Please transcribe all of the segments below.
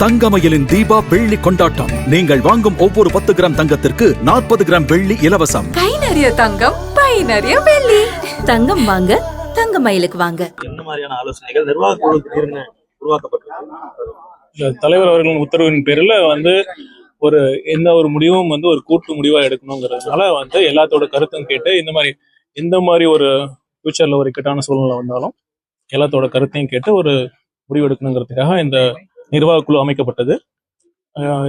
தங்கமயிலின் தீபா வெள்ளி கொண்டாட்டம். நீங்கள் வாங்கும் ஒவ்வொரு 10 கிராம் தங்கத்திற்கு 40 கிராம் வெள்ளி இலவசம். கை நிறைய தங்கம், பை நிறைய வெள்ளி. தங்கம் வாங்க தங்கமயிலுக்கு வாங்க. என்ன மாதிரியான ஆலோசனைகள் நிர்வாக குழு திடீர்னு உருவாக்கப்பட்டிருக்கு? தலைவர் அவர்களின் உத்தரவின் பேரில் எந்த ஒரு முடிவும் ஒரு கூட்டு முடிவா எடுக்கணுங்கிறதுனால எல்லாத்தோட கருத்தும் கேட்டு இந்த மாதிரி ஒரு ஃபியூச்சர்ல ஒரு இக்கட்டான சூழ்நிலை வந்தாலும் எல்லாத்தோட கருத்தையும் கேட்டு ஒரு முடிவு எடுக்கணுங்கிறதுக்காக இந்த நிர்வாக குழு அமைக்கப்பட்டது.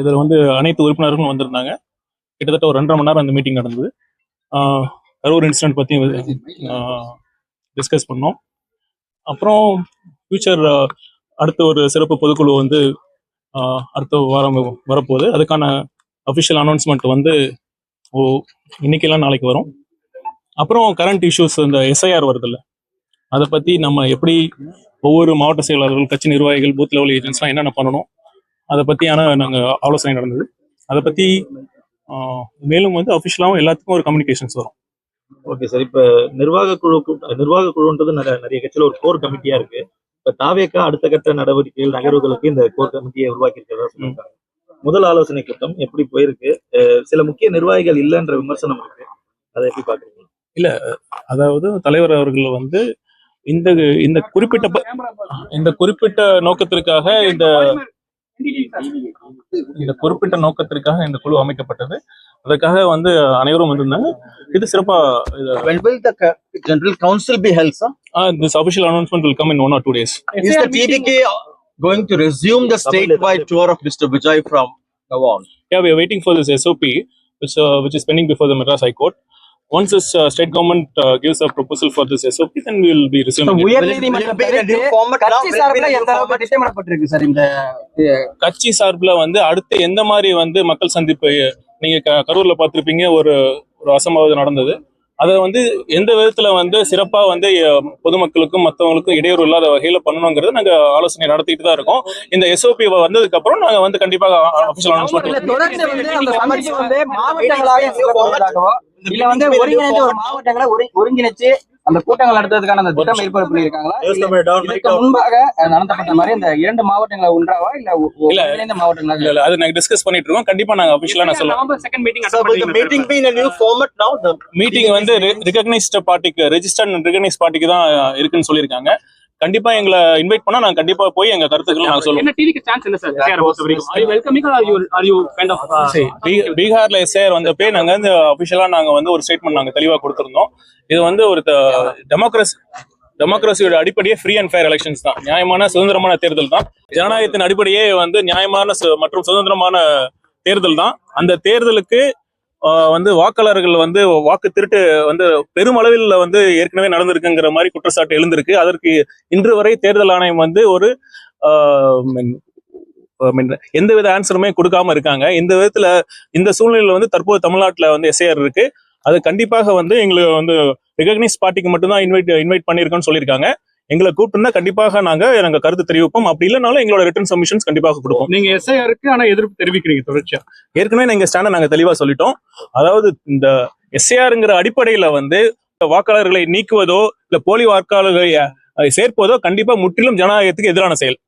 இதில் அனைத்து உறுப்பினர்களும் வந்திருந்தாங்க. கிட்டத்தட்ட ஒரு 2.5 மணி நேரம் அந்த மீட்டிங் நடந்தது. கரூர் இன்சிடென்ட் பற்றி டிஸ்கஸ் பண்ணோம். அப்புறம் ஃபியூச்சர் அடுத்த ஒரு சிறப்பு பொதுக்குழு அடுத்த வாரம் வரப்போகுது. அதுக்கான அஃபிஷியல் அனௌன்ஸ்மெண்ட் இன்னைக்கெல்லாம் நாளைக்கு வரும். அப்புறம் கரண்ட் இஷ்யூஸ் இந்த எஸ்ஐஆர் வருதுல்ல, அதை பற்றி நம்ம எப்படி ஒவ்வொரு மாவட்ட செயலாளர்கள், கட்சி நிர்வாகிகள், பூத் லெவல் ஏஜென்ட்ஸ்லாம் என்னென்ன பண்ணணும் அதை பற்றியான நாங்கள் ஆலோசனை நடந்தது. அதை பற்றி மேலும் அஃபிஷியலாகவும் எல்லாத்துக்கும் ஒரு கம்யூனிகேஷன்ஸ் வரும். ஓகே சார், இப்போ நிர்வாக குழுன்றது நிறைய கட்சியில் ஒரு கோர் கமிட்டியா இருக்கு. இப்போ தாவேக்கா அடுத்த கட்ட நடவடிக்கைகள் நகர்வுகளுக்கு இந்த கோர் கமிட்டியை உருவாக்கி இருக்கிறதா சொல்லியிருக்காங்க. முதல் ஆலோசனை கூட்டம் எப்படி போயிருக்கு? சில முக்கிய நிர்வாகிகள் இல்லைன்ற விமர்சனம் இருக்கு, அதை எப்படி பாக்குறீங்க? இல்ல, அதாவது தலைவர் அவர்கள் இந்த குறிப்பிட்ட நோக்கத்திற்காக இந்த குழு அமைக்கப்பட்டது. அதற்காக அனைவரும் வந்திருந்தாங்க. இது சிறப்பா. When will the General Council be held, sir? This official announcement will come in 1 or 2 days. Is the TVK going to resume the statewide tour of Mr. Vijay from now on? Yeah, we are waiting for this SOP, which is pending before the Madras High Court. Once this state government gives a proposal for this SOP, then we will be resuming. கட்சி சார்பில் அடுத்து எந்த மாதிரி மக்கள் சந்திப்பு நீங்க கரூர்ல பார்த்திருப்பீங்க, ஒரு அசம்பாவிதம் நடந்தது. அதை எந்த விதத்துல சிறப்பா பொதுமக்களுக்கும் மற்றவங்களுக்கும் இடையூறு இல்லாத வகையில பண்ணணுங்கிறது நாங்க ஆலோசனை நடத்திட்டு தான் இருக்கோம். இந்த எஸ்ஓபி வந்ததுக்கு அப்புறம் நாங்க கண்டிப்பாக அபிஷியல் அனௌன்ஸ்மெண்ட் இல்ல ஒருங்கிணைந்து ஒரு மாவட்டங்களை ஒருங்கிணைச்சு அந்த கூட்டங்கள் நடத்துறதுக்கான அந்த திட்டம் ஏற்பாடு பண்ணிருக்காங்களா? இதுக்கு முன்பாக நடத்தப்பட்ட மாதிரி இந்த 2 மாவட்டங்களை ஒன்றாவா இல்ல மாவட்டங்களா? அது நாங்க டிஸ்கஸ் பண்ணிட்டு இருக்கோம். கண்டிப்பா நாங்க அபிஷியலா நான் சொல்லுவோம். மீட்டிங் ரிகக்னைஸ்ட் பார்ட்டிக்கு, ரெஜிஸ்டர்ட் ரிகக்னைஸ்ட் பார்ட்டிக்கு தான் இருக்குன்னு சொல்லியிருக்காங்க. கண்டிப்பா எங்களை இன்வைட் பண்ணா நாங்க கண்டிப்பா போய் எங்க கருத்துக்களை நாங்க சொல்லுவோம். பீகார்ல எஸ்ஐஆர் வந்தப்பே நாங்க அபிஷியலா நாங்க ஒரு ஸ்டேட்மெண்ட் நாங்க தெளிவா கொடுத்திருந்தோம். இது ஒரு டெமோக்ரஸியோட அடிப்படையே ஃப்ரீ அண்ட் ஃபேர் எலெக்ஷன்ஸ் தான். நியாயமான சுதந்திரமான தேர்தல் தான். ஜனநாயகத்தின் அடிப்படையே நியாயமான மற்றும் சுதந்திரமான தேர்தல் தான். அந்த தேர்தலுக்கு வாக்காளர்கள் வாக்கு திருட்டு பெருமளவில் ஏற்கனவே நடந்திருக்குங்கிற மாதிரி குற்றச்சாட்டு எழுந்திருக்கு. அதற்கு இன்று வரை தேர்தல் ஆணையம் ஒரு எந்தவித ஆன்சருமே கொடுக்காம இருக்காங்க. இந்த விதத்துல இந்த சூழ்நிலையில தற்போது தமிழ்நாட்டுல எஸ்ஐஆர் இருக்கு. அது கண்டிப்பாக எங்களுக்கு ரெகக்னைஸ் பார்ட்டிக்கு மட்டும்தான் இன்வைட் பண்ணிருக்கோம்னு சொல்லியிருக்காங்க. எங்களை கூப்பிட்டுனா கண்டிப்பாக நாங்க கருத்து தெரிவிப்போம். அப்படி இல்லைனாலும் எங்களோட ரிட்டர்ன் சப்மிஷன்ஸ் கண்டிப்பாக கொடுப்போம். நீங்க எஸ்ஐஆருக்கு ஆனா எதிர்ப்பு தெரிவிக்கிறீங்க தொடர்ச்சியா. ஏற்கனவே எங்க ஸ்டாண்ட நாங்க தெளிவா சொல்லிட்டோம். அதாவது இந்த எஸ்ஐஆர்ங்கிற அடிப்படையில வாக்காளர்களை நீக்குவதோ இல்ல போலி வாக்காளர்களை சேர்ப்பதோ கண்டிப்பா முற்றிலும் ஜனநாயகத்துக்கு எதிரான செயல்.